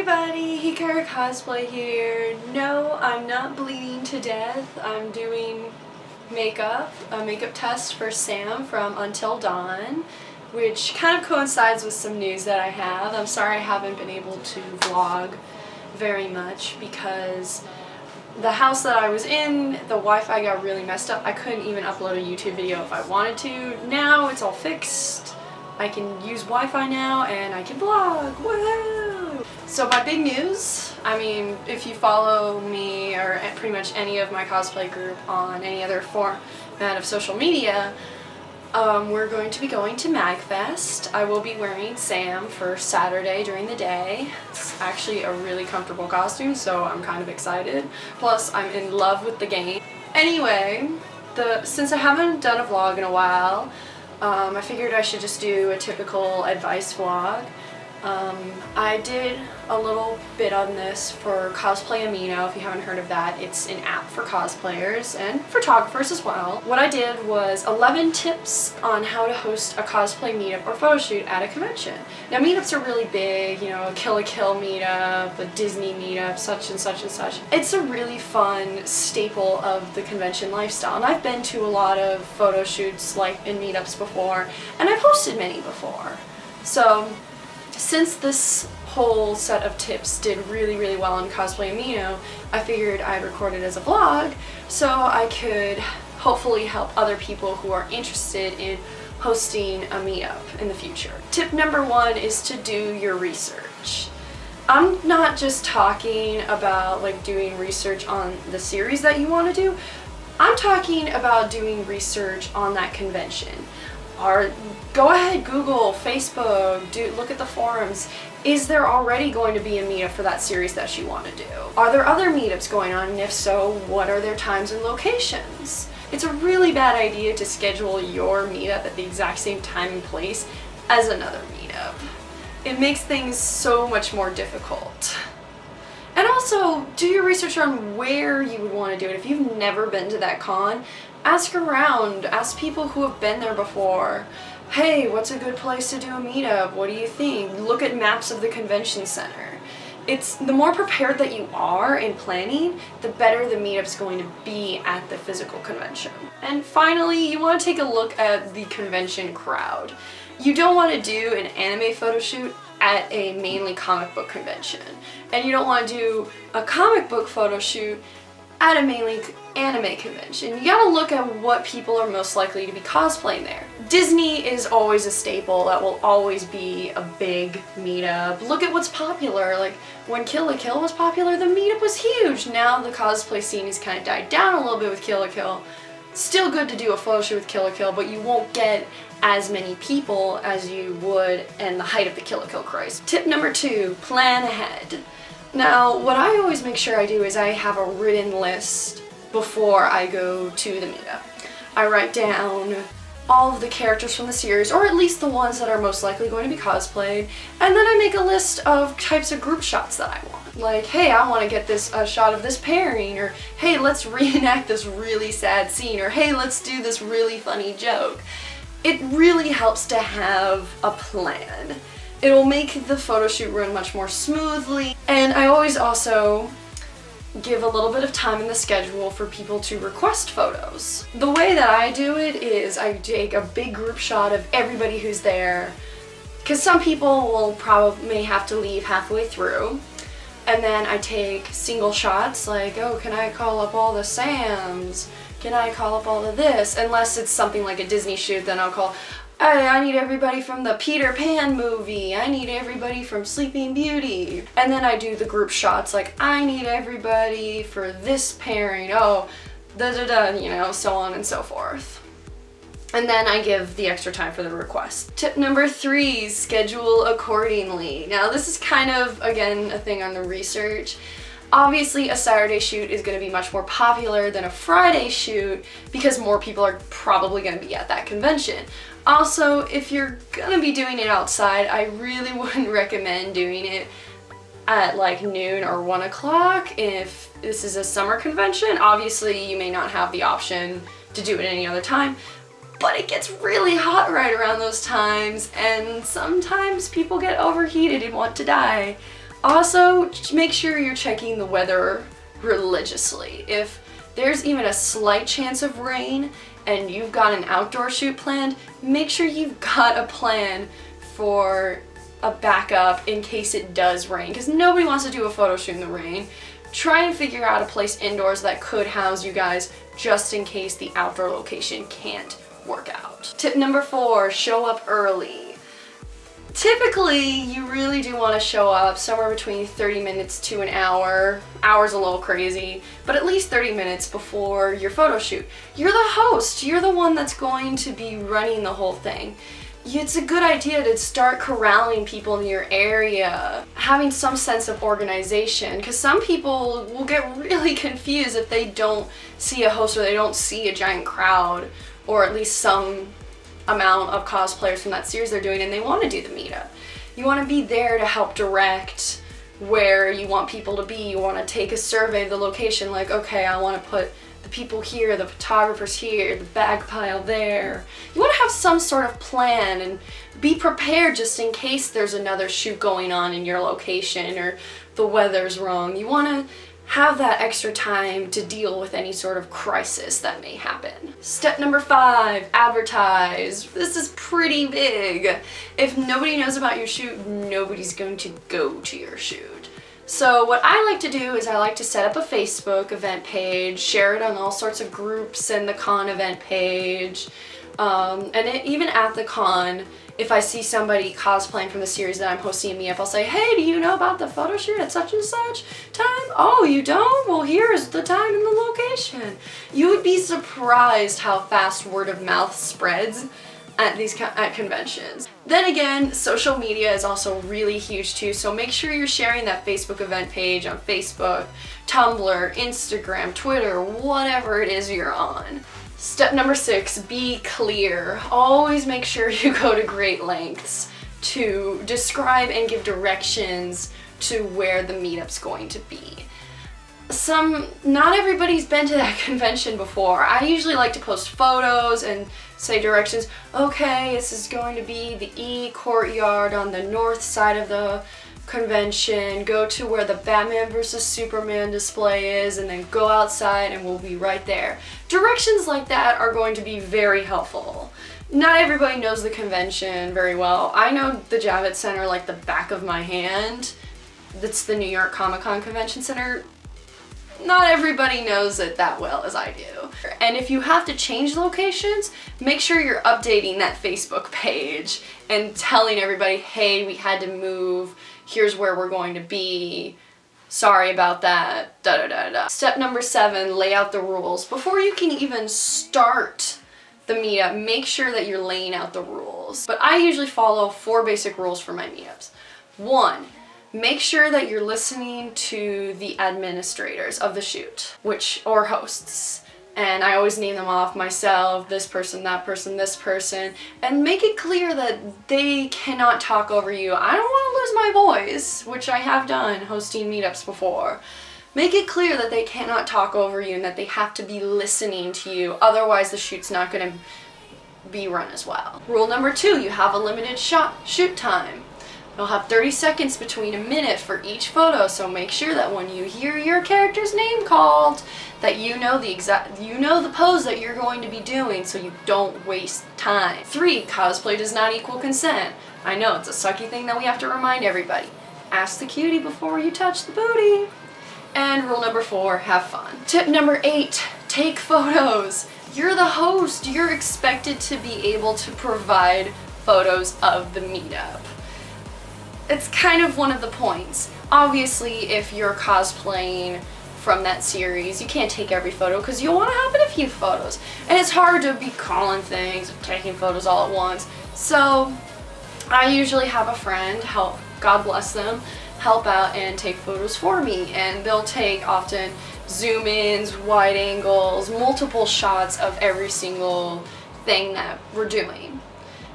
everybody, Hikaru Cosplay here. No, I'm not bleeding to death. I'm doing a makeup test for Sam from Until Dawn, which kind of coincides with some news that I have. I'm sorry I haven't been able to vlog very much because the house that I was in, the Wi-Fi got really messed up. I couldn't even upload a YouTube video if I wanted to. Now it's all fixed. I can use Wi-Fi now and I can vlog. Woohoo! So my big news, I mean, if you follow me or pretty much any of my cosplay group on any other format of social media, we're going to be going to MagFest. I will be wearing Sam for Saturday during the day. It's actually a really comfortable costume, so I'm kind of excited. Plus, I'm in love with the game. Anyway, since I haven't done a vlog in a while, I figured I should just do a typical advice vlog. I did a little bit on this for Cosplay Meetup. If you haven't heard of that, it's an app for cosplayers and photographers as well. What I did was 11 tips on how to host a cosplay meetup or photo shoot at a convention. Now meetups are really big, you know, a Kill la Kill meetup, a Disney meetup, such and such and such. It's a really fun staple of the convention lifestyle, and I've been to a lot of photo shoots like in meetups before, and I've hosted many before. So since this whole set of tips did really well on Cosplay Meetup, I figured I'd record it as a vlog so I could hopefully help other people who are interested in hosting a meetup in the future. Tip number one is to do your research. I'm not just talking about like doing research on the series that you want to do. I'm talking about doing research on that convention. Or go ahead, Google, Facebook, look at the forums. Is there already going to be a meetup for that series that you want to do? Are there other meetups going on, and if so, what are their times and locations? It's a really bad idea to schedule your meetup at the exact same time and place as another meetup. It makes things so much more difficult. And also, do your research on where you would want to do it. If you've never been to that con, ask around, ask people who have been there before. Hey, what's a good place to do a meetup? What do you think? Look at maps of the convention center. The more prepared that you are in planning, the better the meetup's going to be at the physical convention. And finally, you want to take a look at the convention crowd. You don't want to do an anime photo shoot at a mainly comic book convention. And you don't want to do a comic book photo shoot at a mainly anime convention. You gotta look at what people are most likely to be cosplaying there. Disney is always a staple. That will always be a big meetup. Look at what's popular. Like when Kill la Kill was popular, the meetup was huge. Now the cosplay scene has kind of died down a little bit with Kill la Kill. Still good to do a photo shoot with Kill la Kill, but you won't get as many people as you would in the height of the Kill la Kill craze. Tip number two, plan ahead. Now, what I always make sure I do is I have a written list before I go to the meetup. I write down all of the characters from the series, or at least the ones that are most likely going to be cosplayed, and then I make a list of types of group shots that I want. Like, hey, I want to get a shot of this pairing, or hey, let's reenact this really sad scene, or hey, let's do this really funny joke. It really helps to have a plan. It'll make the photo shoot run much more smoothly, and I always also give a little bit of time in the schedule for people to request photos. The way that I do it is I take a big group shot of everybody who's there, because some people may have to leave halfway through, and then I take single shots like, oh, can I call up all the Sams? Can I call up all of this? Unless it's something like a Disney shoot, then I'll call, hey, I need everybody from the Peter Pan movie. I need everybody from Sleeping Beauty. And then I do the group shots like, I need everybody for this pairing. Oh, you know, so on and so forth. And then I give the extra time for the request. Tip number three, schedule accordingly. Now this is kind of, again, a thing on the research. Obviously, a Saturday shoot is going to be much more popular than a Friday shoot because more people are probably going to be at that convention. Also, if you're going to be doing it outside, I really wouldn't recommend doing it at like noon or 1 o'clock. If this is a summer convention, obviously you may not have the option to do it any other time, but it gets really hot right around those times, and sometimes people get overheated and want to die. Also, make sure you're checking the weather religiously. If there's even a slight chance of rain and you've got an outdoor shoot planned, make sure you've got a plan for a backup in case it does rain, because nobody wants to do a photo shoot in the rain. Try and figure out a place indoors that could house you guys just in case the outdoor location can't work out. Tip number 4, show up early. Typically, you really do want to show up somewhere between 30 minutes to an hour. Hour's a little crazy, but at least 30 minutes before your photo shoot. You're the host. You're the one that's going to be running the whole thing. It's a good idea to start corralling people in your area, having some sense of organization, because some people will get really confused if they don't see a host or they don't see a giant crowd, or at least some amount of cosplayers from that series they're doing, and they want to do the meetup. You want to be there to help direct where you want people to be. You want to take a survey of the location, like, okay, I want to put the people here, the photographers here, the bag pile there. You want to have some sort of plan and be prepared just in case there's another shoot going on in your location or the weather's wrong. You want to have that extra time to deal with any sort of crisis that may happen. Step number 5, advertise. This is pretty big. If nobody knows about your shoot, nobody's going to go to your shoot. So what I like to do is I like to set up a Facebook event page, share it on all sorts of groups and the con event page. Even at the con, if I see somebody cosplaying from the series that I'm hosting a meetup, I'll say, hey, do you know about the photo shoot at such and such time? Oh, you don't? Well, here's the time and the location. You would be surprised how fast word of mouth spreads at conventions. Then again, social media is also really huge too, so make sure you're sharing that Facebook event page on Facebook, Tumblr, Instagram, Twitter, whatever it is you're on. Step number 6, be clear. Always make sure you go to great lengths to describe and give directions to where the meetup's going to be. Not everybody's been to that convention before. I usually like to post photos and say directions. Okay, this is going to be the E courtyard on the north side of the convention. Go to where the Batman vs. Superman display is and then go outside and we'll be right there. Directions like that are going to be very helpful. Not everybody knows the convention very well. I know the Javits Center like the back of my hand. That's the New York Comic Con Convention Center. Not everybody knows it that well as I do. And if you have to change locations, make sure you're updating that Facebook page and telling everybody, hey, we had to move, here's where we're going to be, sorry about that, da da da da. Step number 7, lay out the rules. Before you can even start the meetup, make sure that you're laying out the rules. But I usually follow 4 basic rules for my meetups. 1, make sure that you're listening to the administrators of the shoot, or hosts. And I always name them off myself, this person, that person, this person, and make it clear that they cannot talk over you. I don't want to lose my voice, which I have done hosting meetups before. Make it clear that they cannot talk over you and that they have to be listening to you, otherwise the shoot's not going to be run as well. Rule number 2, you have a limited shoot time. You'll have 30 seconds between a minute for each photo, so make sure that when you hear your character's name called, that you know the pose that you're going to be doing, so you don't waste time. 3, cosplay does not equal consent. I know, it's a sucky thing that we have to remind everybody. Ask the cutie before you touch the booty. And rule number 4, have fun. Tip number 8, take photos. You're the host. You're expected to be able to provide photos of the meetup. It's kind of one of the points. Obviously, if you're cosplaying from that series, you can't take every photo because you'll want to have a few photos. And it's hard to be calling things and taking photos all at once. So I usually have a friend help, God bless them, help out and take photos for me. And they'll take often zoom ins, wide angles, multiple shots of every single thing that we're doing.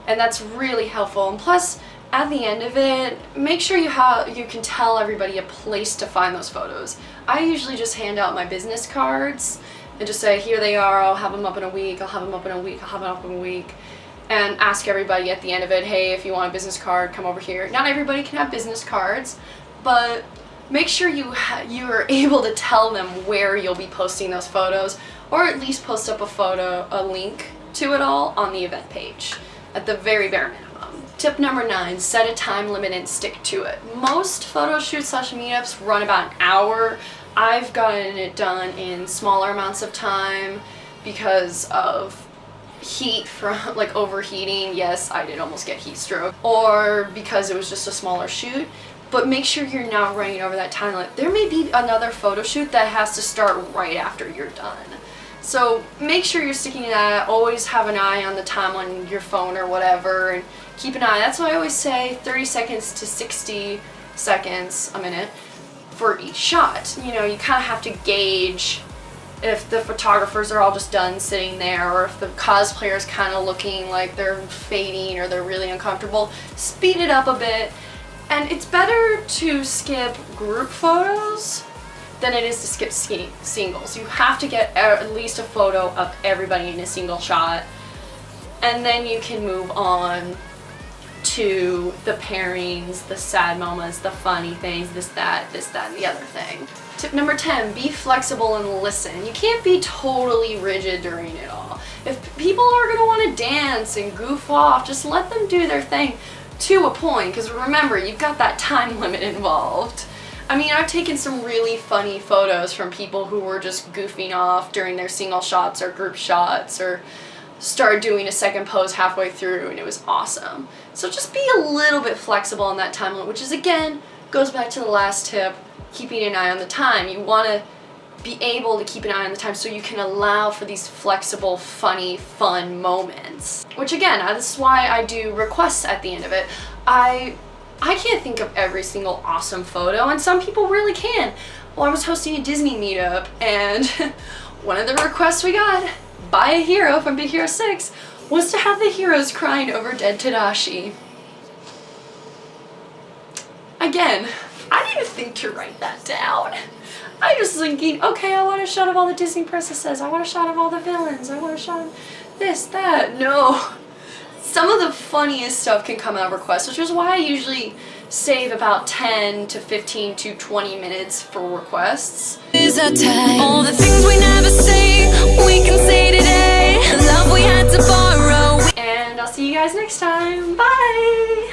And that's really helpful. And plus, at the end of it, make sure you can tell everybody a place to find those photos. I usually just hand out my business cards and just say, here they are, I'll have them up in a week, I'll have them up in a week, I'll have them up in a week. And ask everybody at the end of it, hey, if you want a business card, come over here. Not everybody can have business cards, but make sure you're able to tell them where you'll be posting those photos, or at least post up a link to it all on the event page at the very bare minimum. Tip number 9, set a time limit and stick to it. Most photo shoots / meetups run about an hour. I've gotten it done in smaller amounts of time because of heat from like overheating. Yes, I did almost get heat stroke, or because it was just a smaller shoot. But make sure you're not running over that time limit. There may be another photo shoot that has to start right after you're done. So make sure you're sticking to that. Always have an eye on the time on your phone or whatever, and keep an eye. That's why I always say 30 seconds to 60 seconds, a minute, for each shot. You know, you kind of have to gauge if the photographers are all just done sitting there, or if the cosplayer's kind of looking like they're fading or they're really uncomfortable. Speed it up a bit. And it's better to skip group photos than it is to skip singles. You have to get at least a photo of everybody in a single shot, and then you can move on to the pairings, the sad moments, the funny things, this, that, and the other thing. Tip number 10, be flexible and listen. You can't be totally rigid during it all. If people are going to want to dance and goof off, just let them do their thing. To a point, because remember, you've got that time limit involved. I mean, I've taken some really funny photos from people who were just goofing off during their single shots or group shots, or started doing a second pose halfway through, and it was awesome. So just be a little bit flexible on that time limit, which is, again, goes back to the last tip, keeping an eye on the time. You want to be able to keep an eye on the time so you can allow for these flexible, funny, fun moments. Which, again, this is why I do requests at the end of it. I can't think of every single awesome photo, and some people really can. Well, I was hosting a Disney meetup, and one of the requests we got by a hero from Big Hero 6 was to have the heroes crying over dead Tadashi. Again, I didn't think to write that down. I was thinking, okay, I want a shot of all the Disney princesses, I want a shot of all the villains, I want a shot of this, that. No. Some of the funniest stuff can come out of requests, which is why I usually save about 10 to 15 to 20 minutes for requests. Is our time. All the things we never say, we can say today. Love we had to borrow. And I'll see you guys next time. Bye!